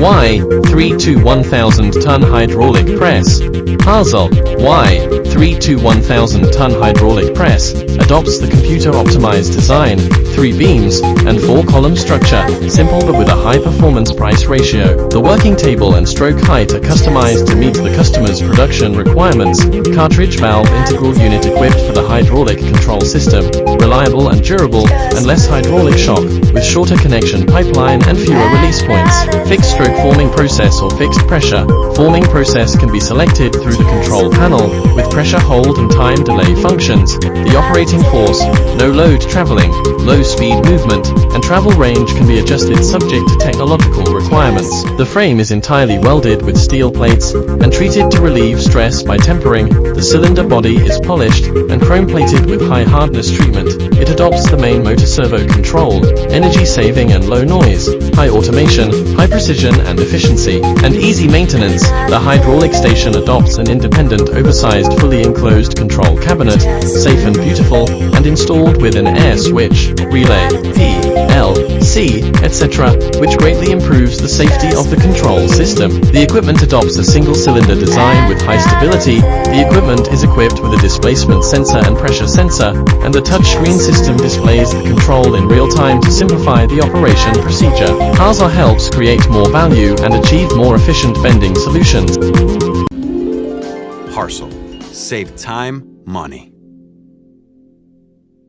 Y32-1000 hydraulic press. HARSLE Y32-1000 hydraulic press adopts the computer-optimized design, 3 beams, and 4-column structure, simple but with a high-performance price ratio. The working table and stroke height are customized to meet the customer's production requirements. Cartridge valve integral unit equipped for the hydraulic control system, reliable and durable, and less hydraulic shock, with shorter connection pipeline and fewer release points. Fixed stroke forming process or fixed pressure forming process can be selected through the control panel, with pressure hold and time delay functions. The operating force, no load traveling, low speed movement, and travel range can be adjusted subject to technological requirements. The frame is entirely welded with steel plates and treated to relieve stress by tempering. The cylinder body is polished and chrome plated with high hardness treatment. It adopts the main motor servo control, energy saving and low noise, high automation, high precision and efficiency, and easy maintenance. The hydraulic station adopts an independent oversized fully enclosed control cabinet, safe and beautiful, and installed with an air switch, relay, PLC, etc., which greatly improves the safety of the control system. The equipment adopts a single-cylinder design with high stability. The equipment is equipped with a displacement sensor and pressure sensor, and the touchscreen system displays the control in real time to simplify the operation procedure. HARSLE helps create more value and achieve more efficient vending solutions. HARSLE. Save time, money.